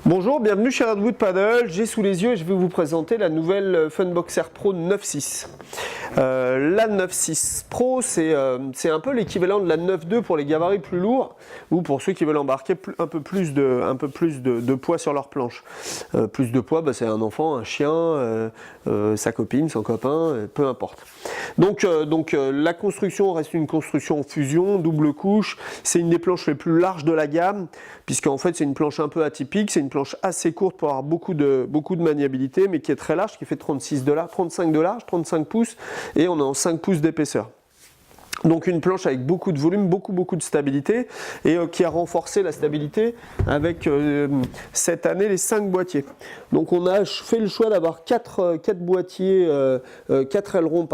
Bonjour, bienvenue chez Redwood Paddle. J'ai sous les yeux et je vais vous présenter la nouvelle Funboxer Pro 9.6. La 9.6 Pro, c'est un peu l'équivalent de la 9.2 pour les gabarits plus lourds ou pour ceux qui veulent embarquer un peu plus de poids sur leur planche. Plus de poids, c'est un enfant, un chien, sa copine, son copain, peu importe. Donc la construction reste une construction en fusion, double couche. C'est une des planches les plus larges de la gamme, puisqu'en fait c'est une planche un peu atypique. C'est une planche assez courte pour avoir beaucoup de maniabilité, mais qui est très large, qui fait 35 de large, 35 pouces, et on est en 5 pouces d'épaisseur. Donc une planche avec beaucoup de volume, beaucoup de stabilité, et qui a renforcé la stabilité avec cette année les 5 boîtiers. Donc on a fait le choix d'avoir 4 boîtiers, 4 ailerons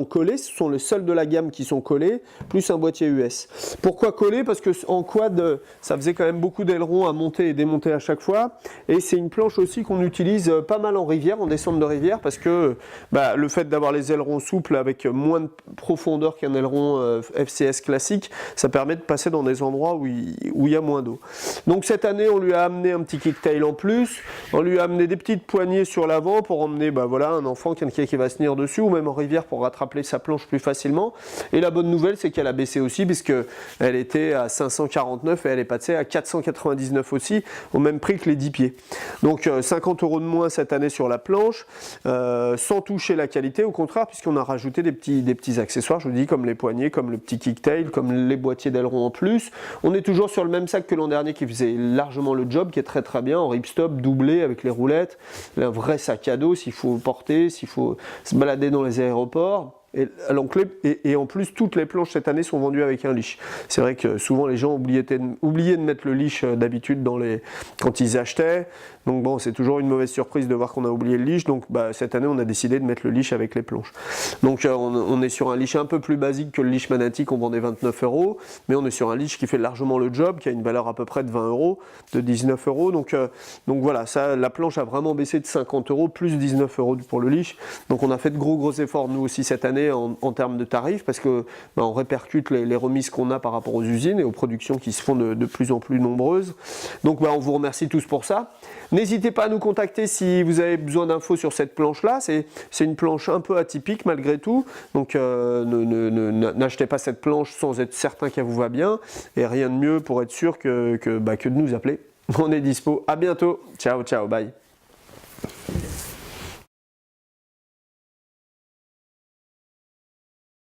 collés, ce sont les seuls de la gamme qui sont collés, plus un boîtier US. Pourquoi collés? Parce que en quad, ça faisait quand même beaucoup d'ailerons à monter et démonter à chaque fois, et c'est une planche aussi qu'on utilise pas mal en rivière, en descente de rivière, parce que le fait d'avoir les ailerons souples avec moins de profondeur qu'un aileron FCS classique, ça permet de passer dans des endroits où il y a moins d'eau. Donc cette année, on lui a amené un petit kicktail en plus, on lui a amené des petites poignées sur l'avant pour emmener un enfant, quelqu'un qui va se tenir dessus, ou même en rivière pour rattraper sa planche plus facilement. Et la bonne nouvelle, c'est qu'elle a baissé aussi, puisque elle était à 549 et elle est passée à 499 aussi, au même prix que les 10 pieds. Donc 50 € de moins cette année sur la planche, sans toucher la qualité, au contraire, puisqu'on a rajouté des petits accessoires, je vous dis, comme les poignées, comme le petit kicktail, comme les boîtiers d'aileron en plus. On est toujours sur le même sac que l'an dernier qui faisait largement le job, qui est très bien, en ripstop, doublé avec les roulettes, un vrai sac à dos s'il faut porter, s'il faut se balader dans les aéroports. Et en plus, toutes les planches cette année sont vendues avec un leash. C'est vrai que souvent les gens oubliaient de mettre le leash d'habitude quand ils achetaient. Donc bon, c'est toujours une mauvaise surprise de voir qu'on a oublié le leash. Donc cette année, on a décidé de mettre le leash avec les planches. Donc on est sur un leash un peu plus basique que le leash Manatee qu'on vendait 29 €, mais on est sur un leash qui fait largement le job, qui a une valeur à peu près de 20 €, de 19 €. Donc voilà, ça, la planche a vraiment baissé de 50 €, plus 19 € pour le leash. Donc on a fait de gros efforts nous aussi cette année en termes de tarifs, parce que on répercute les remises qu'on a par rapport aux usines et aux productions qui se font de plus en plus nombreuses. Donc on vous remercie tous pour ça. N'hésitez pas à nous contacter si vous avez besoin d'infos sur cette planche-là. C'est une planche un peu atypique malgré tout. Donc n'achetez pas cette planche sans être certain qu'elle vous va bien. Et rien de mieux pour être sûr que de nous appeler. On est dispo. À bientôt. Ciao, bye.